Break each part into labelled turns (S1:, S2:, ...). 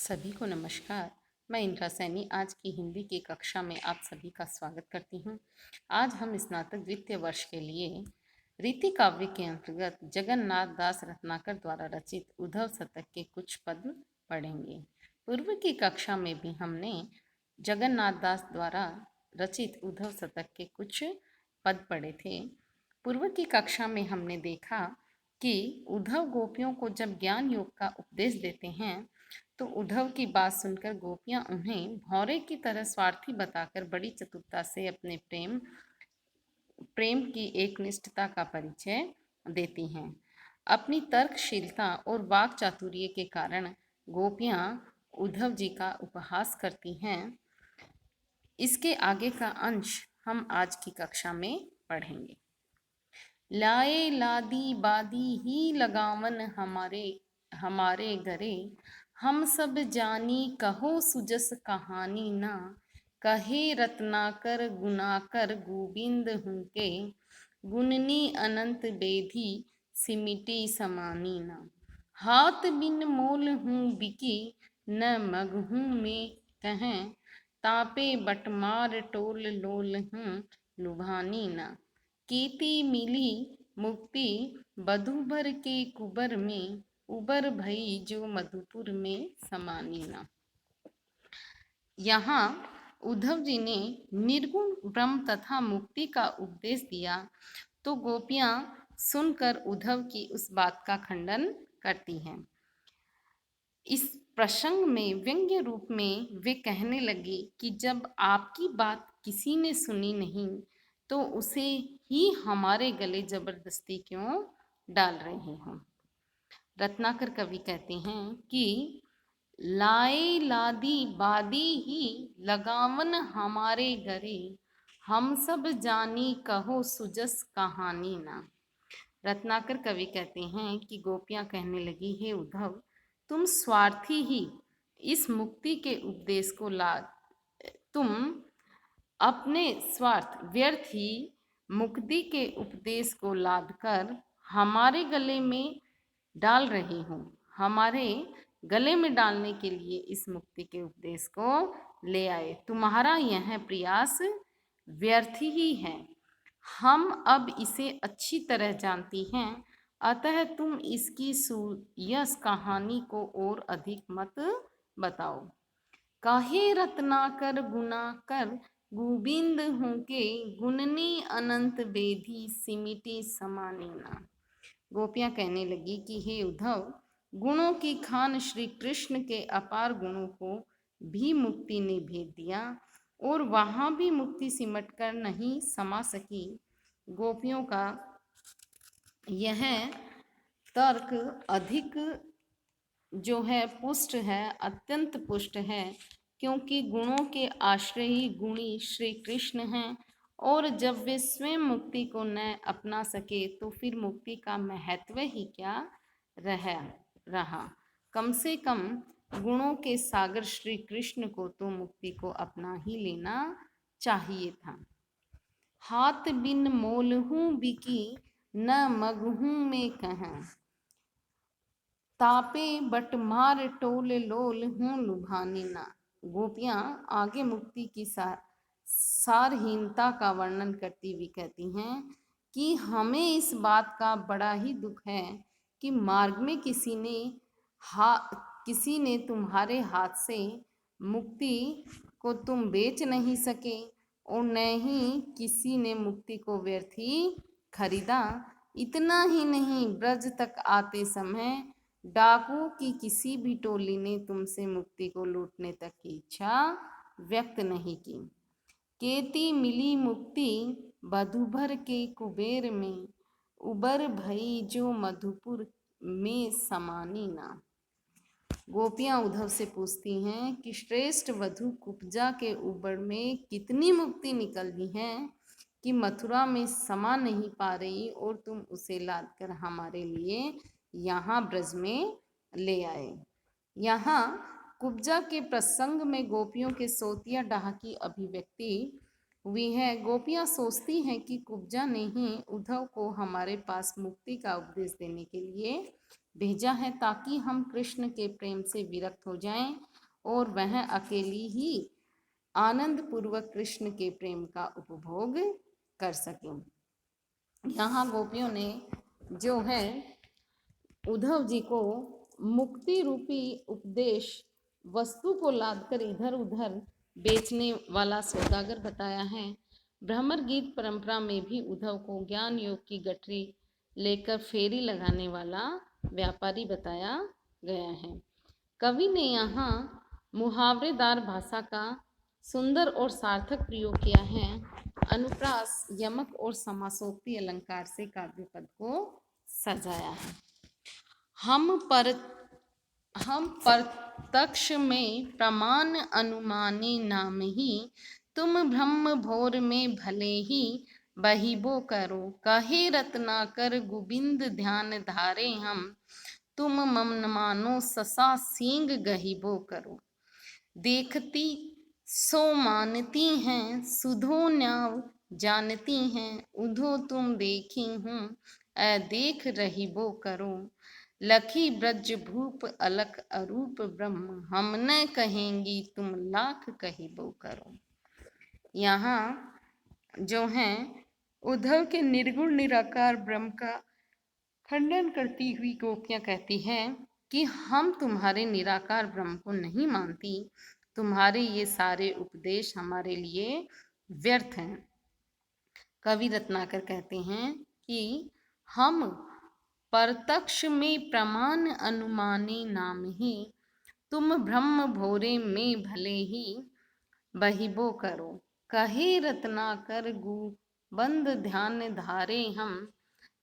S1: सभी को नमस्कार। मैं इंद्रा सैनी आज की हिंदी की कक्षा में आप सभी का स्वागत करती हूँ। आज हम स्नातक द्वितीय वर्ष के लिए रीति काव्य के अंतर्गत जगन्नाथ दास रत्नाकर द्वारा रचित उद्धव शतक के कुछ पद पढ़ेंगे। पूर्व की कक्षा में भी हमने जगन्नाथ दास द्वारा रचित उद्धव शतक के कुछ पद पढ़े थे। पूर्व की कक्षा में हमने देखा कि उद्धव गोपियों को जब ज्ञान योग का उपदेश देते हैं तो उद्धव की बात सुनकर गोपियां उन्हें भौरे की तरह स्वार्थी बताकर बड़ी चतुरता से अपने प्रेम की एक निष्ठता का परिचय देती हैं। अपनी तर्कशीलता और वाक चातुर्य के कारण गोपियां उद्धव जी का उपहास करती हैं। इसके आगे का अंश हम आज की कक्षा में पढ़ेंगे। लाए लादी बादी ही लगावन हमारे हमारे घरे, हम सब जानी कहो सुजस कहानी ना, कहे रत्नाकर गुनाकर गोविंद हूँ के, गुणनी अनंत बेधी सिमिटी समानी ना, हाथ बिन मोल हूँ बिकी न मगहूँ में कहें, तापे बटमार टोल लोल हूँ लुभानी ना, कीती मिली मुक्ति बधुबर के कुबर में, उबर भई जो मधुपुर में समानी ना। यहाँ उद्धव जी ने निर्गुण ब्रह्म तथा मुक्ति का उपदेश दिया तो गोपियां सुनकर उद्धव की उस बात का खंडन करती हैं। इस प्रसंग में व्यंग्य रूप में वे कहने लगे कि जब आपकी बात किसी ने सुनी नहीं तो उसे ही हमारे गले जबरदस्ती क्यों डाल रहे हो। रत्नाकर कवि कहते हैं कि लाए लादी बादी ही लगावन हमारे घरे, हम सब जानी कहो सुजस कहानी ना। रत्नाकर कवि कहते हैं कि गोपियां कहने लगी, हे उद्धव, तुम स्वार्थी ही इस मुक्ति के उपदेश को तुम अपने स्वार्थ व्यर्थ ही मुक्ति के उपदेश को लाद कर हमारे गले में डाल रहे हो। हमारे गले में डालने के लिए इस मुक्ति के उपदेश को ले आए। तुम्हारा यह प्रयास व्यर्थ ही है। हम अब इसे अच्छी तरह जानती हैं, अतः तुम इसकी सुयस कहानी को और अधिक मत बताओ। काहे रत्नाकर गुनाकर गोविंद हूँ के, गुणनी अनंत बेधी सिमिटी समानी ना। गोपियां कहने लगी कि हे उद्धव, गुणों की खान श्री कृष्ण के अपार गुणों को भी मुक्ति ने भेद दिया और वहां भी मुक्ति सिमट कर नहीं समा सकी। गोपियों का यह तर्क अधिक जो है पुष्ट है, अत्यंत पुष्ट है, क्योंकि गुणों के आश्रय ही गुणी श्री कृष्ण हैं और जब वे स्वयं मुक्ति को न अपना सके तो फिर मुक्ति का महत्व ही क्या रहा। कम से कम गुणों के सागर श्री कृष्ण को तो मुक्ति को अपना ही लेना चाहिए था। हाथ बिन मोल हूँ बिकी न मगहूँ में कहें, तापे बटमार टोल लोल हूँ लुभानी ना। गोपियां आगे मुक्ति की सारहीनता का वर्णन करती हुई कहती हैं कि हमें इस बात का बड़ा ही दुख है कि मार्ग में किसी ने तुम्हारे हाथ से मुक्ति को तुम बेच नहीं सके और न ही किसी ने मुक्ति को व्यर्थ ही खरीदा। इतना ही नहीं, ब्रज तक आते समय डाकू की किसी भी टोली ने तुमसे मुक्ति को लूटने तक की इच्छा व्यक्त नहीं की। केती मिली मुक्ति बधुभर के कुबेर में, उबर भई जो मधुपुर में समानी ना। गोपियां उद्धव से पूछती हैं कि श्रेष्ठ वधु कुब्जा के उबर में कितनी मुक्ति निकली है कि मथुरा में समा नहीं पा रही और तुम उसे लाद कर हमारे लिए यहाँ ब्रज में ले आए। यहाँ कुब्जा के प्रसंग में गोपियों के सोतिया डाह की अभिव्यक्ति हुई है। गोपियां सोचती हैं कि कुब्जा ने ही उद्धव को हमारे पास मुक्ति का उपदेश देने के लिए भेजा है ताकि हम कृष्ण के प्रेम से विरक्त हो जाएं और वह अकेली ही आनंद पूर्वक कृष्ण के प्रेम का उपभोग कर सके। यहाँ गोपियों ने जो है उद्धव जी को मुक्ति रूपी उपदेश वस्तु को लादकर इधर उधर बेचने वाला सौदागर बताया है। भ्रमर गीत परंपरा में भी उद्धव को ज्ञान योग की गठरी लेकर फेरी लगाने वाला व्यापारी बताया गया है। कवि ने यहाँ मुहावरेदार भाषा का सुंदर और सार्थक प्रयोग किया है। अनुप्रास, यमक और समासोक्ति अलंकार से काव्य पद को सजाया है। हम प्रत्यक्ष में प्रमाण अनुमानी नाम ही, तुम ब्रह्म भोर में भले ही बहिबो करो। कहे रत्नाकर गोविंद ध्यान धारे हम, तुम मन मानो ससा सींग गहिबो करो। देखती सो मानती हैं, सुधो न्याव जानती हैं। उधो तुम देखी हूँ, देख रहिबो करो। लखी ब्रज भूप अलख अरूप ब्रह्म, हम न कहेंगी तुम लाख कहिबो करो। यहाँ जो है उद्धव के निर्गुण निराकार ब्रह्म का खंडन करती हुई गोपियाँ कहती हैं कि हम तुम्हारे निराकार ब्रह्म को नहीं मानती, तुम्हारे ये सारे उपदेश हमारे लिए व्यर्थ हैं। कवि रत्नाकर कहते हैं कि हम प्रत्यक्ष में प्रमाण अनुमानी नाम ही, तुम ब्रह्म भोरे में भले ही बहिबो करो। कहे रत्नाकर गुबंद ध्यान धारे हम,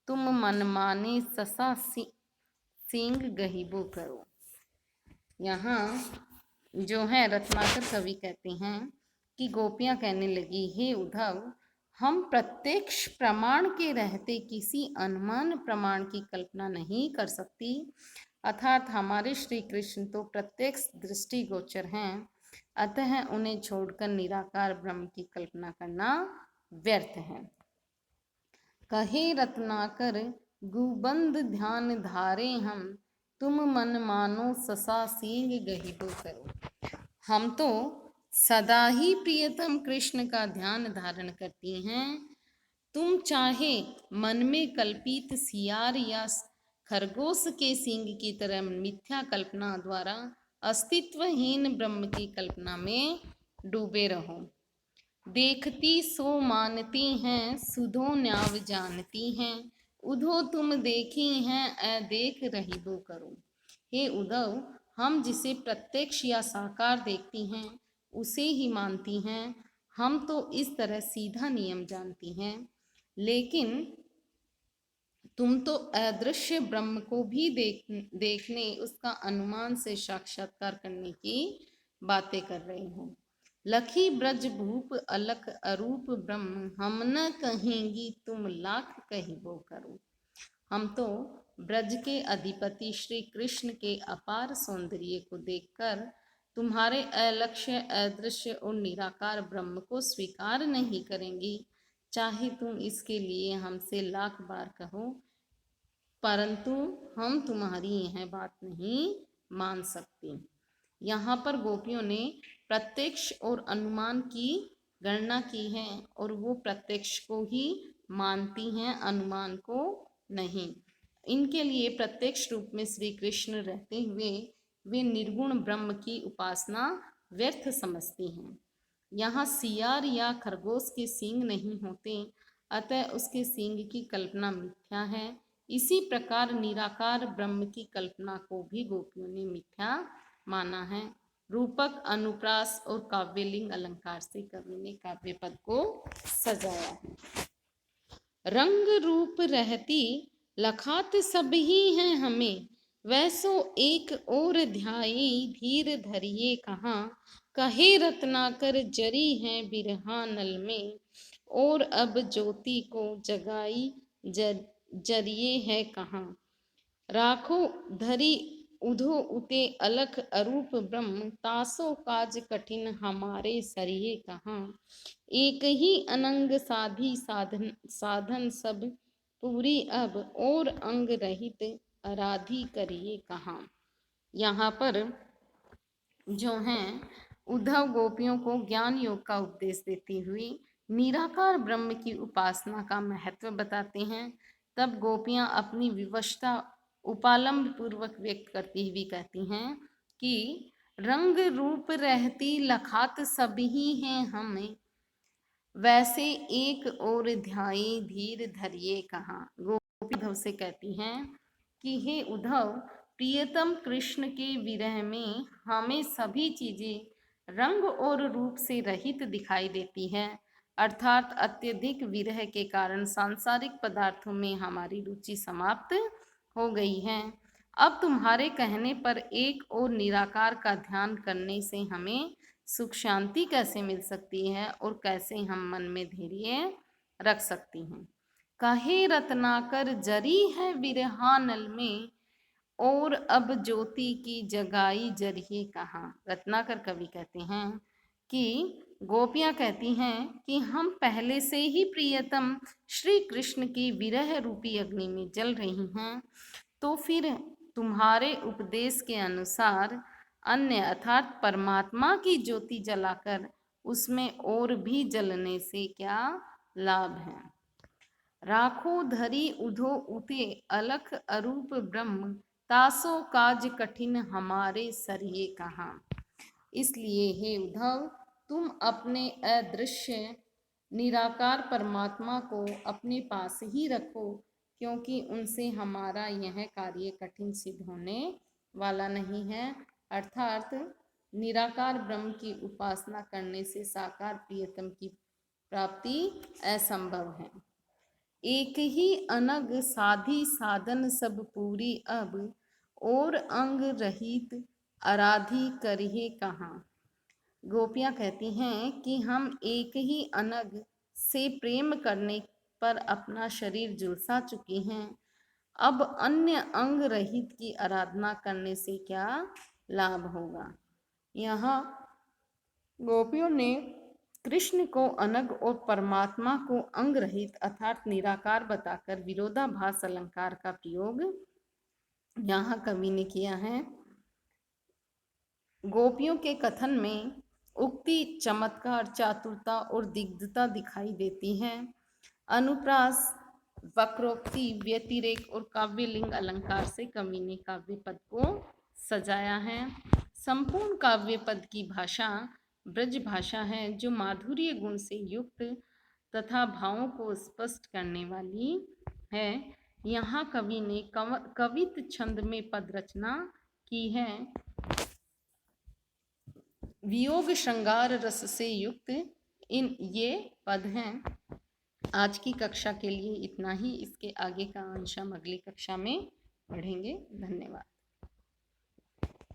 S1: तुम मनमाने ससा सींग गहिबो करो। यहाँ जो है रत्नाकर कवि कहते हैं कि गोपियाँ कहने लगी, हे उद्धव, हम प्रत्यक्ष प्रमाण के रहते किसी अनुमान प्रमाण की कल्पना नहीं कर सकती, अर्थात हमारे श्री कृष्ण तो प्रत्यक्ष दृष्टिगोचर हैं, अतः उन्हें छोड़कर निराकार ब्रह्म की कल्पना करना व्यर्थ है। कहे रत्नाकर गुबंद ध्यान धारे हम, तुम मन मानो ससा सींग गहिबो करो। हम तो सदा ही प्रियतम कृष्ण का ध्यान धारण करती हैं, तुम चाहे मन में कल्पित सियार या खरगोश के सींग की तरह मिथ्या कल्पना द्वारा अस्तित्वहीन ब्रह्म की कल्पना में डूबे रहो। देखती सो मानती हैं, सुधो न्याव जानती हैं। उधो तुम देखी हैं, देख रहिबो करो। हे उद्धव, हम जिसे प्रत्यक्ष या साकार देखती हैं उसे ही मानती हैं। हम तो इस तरह सीधा नियम जानती हैं, लेकिन तुम तो अदृश्य ब्रह्म को भी देखने, उसका अनुमान से साक्षात्कार करने की बातें कर रहे हो। लखी ब्रज भूप अलख अरूप ब्रह्म, हम न कहेंगी तुम लाख कहिबो करो। हम तो ब्रज के अधिपति श्री कृष्ण के अपार सौंदर्य को देखकर तुम्हारे अलक्ष्य, अदृश्य और निराकार ब्रह्म को स्वीकार नहीं करेंगी, चाहे तुम इसके लिए हमसे लाख बार कहो, परंतु हम तुम्हारी यह बात नहीं मान सकती। यहाँ पर गोपियों ने प्रत्यक्ष और अनुमान की गणना की है और वो प्रत्यक्ष को ही मानती हैं, अनुमान को नहीं। इनके लिए प्रत्यक्ष रूप में श्री कृष्ण रहते हुए वे निर्गुण ब्रह्म की उपासना व्यर्थ समझती हैं। यहाँ सियार या खरगोश के सींग नहीं होते, अतः उसके सींग की कल्पना मिथ्या है। इसी प्रकार निराकार ब्रह्म की कल्पना को भी गोपियों ने मिथ्या माना है। रूपक, अनुप्रास और काव्यलिंग अलंकार से कवि ने काव्य पद को सजाया है। रंग रूप रहती लखात सब ही हैं हमें, वैसो एक और ध्याई धीर धरिए कहाँ। कहे रत्नाकर जरी हैं बिरहा नल में, और अब ज्योति को जगाई जरिए है कहाँ। राखो धरी उधो उते अलख अरूप ब्रह्म, तासो काज कठिन हमारे सरिये कहाँ। एक ही अनंग साधी साधन सब पूरी, अब और अंग रहित आराधी करिए कहाँ। यहाँ पर जो हैं उद्धव गोपियों को ज्ञान योग का उपदेश देती हुई निराकार ब्रह्म की उपासना का महत्व बताते हैं। तब गोपियां अपनी विवशता उपालंब पूर्वक व्यक्त करती हुई कहती हैं कि रंग रूप रहती लखात सब ही हैं हमें, वैसे एक और ध्याई धीर धरिए कहाँ। गोपी उद्धव से कहती हैं कि हे उद्धव, प्रियतम कृष्ण के विरह में हमें सभी चीजें रंग और रूप से रहित दिखाई देती है, अर्थात अत्यधिक विरह के कारण सांसारिक पदार्थों में हमारी रुचि समाप्त हो गई है। अब तुम्हारे कहने पर एक और निराकार का ध्यान करने से हमें सुख शांति कैसे मिल सकती है और कैसे हम मन में धैर्य रख सकती हैं। कहे रत्नाकर जरी है विरहानल में, और अब ज्योति की जगाई जरिए कहाँ। रत्नाकर कवि कहते हैं कि गोपियां कहती हैं कि हम पहले से ही प्रियतम श्री कृष्ण की विरह रूपी अग्नि में जल रही हैं, तो फिर तुम्हारे उपदेश के अनुसार अन्य अर्थात परमात्मा की ज्योति जलाकर उसमें और भी जलने से क्या लाभ है। राखो धरी उधो उते अलख अरूप ब्रह्म, तासो काज कठिन हमारे सरिये कहाँ। इसलिए हे उद्धव, तुम अपने अदृश्य निराकार परमात्मा को अपने पास ही रखो, क्योंकि उनसे हमारा यह कार्य कठिन सिद्ध होने वाला नहीं है। अर्थात निराकार ब्रह्म की उपासना करने से साकार प्रियतम की प्राप्ति असंभव है। एक ही अनग साधी साधन सब पूरी अब, और अंग रहित आराधी करिए कहाँ। गोपियां कहती हैं कि हम एक ही अनग से प्रेम करने पर अपना शरीर झुलसा चुकी हैं, अब अन्य अंग रहित की आराधना करने से क्या लाभ होगा। यहाँ गोपियों ने कृष्ण को अनग और परमात्मा को अंग रहित अर्थात निराकार बताकर विरोधाभास अलंकार का प्रयोग यहाँ कवि ने किया है। गोपियों के कथन में उक्ति चमत्कार चातुरता और दिग्धता दिखाई देती है। अनुप्रास वक्रोक्ति व्यतिरेक और काव्यलिंग अलंकार से कवि ने काव्य पद को सजाया है। संपूर्ण काव्य पद की भाषा ब्रज भाषा है, जो माधुर्य गुण से युक्त तथा भावों को स्पष्ट करने वाली है। यहाँ कवि ने कवित छंद में पद रचना की है। वियोग श्रृंगार रस से युक्त ये पद हैं। आज की कक्षा के लिए इतना ही। इसके आगे का अंश हम अगली कक्षा में पढ़ेंगे। धन्यवाद।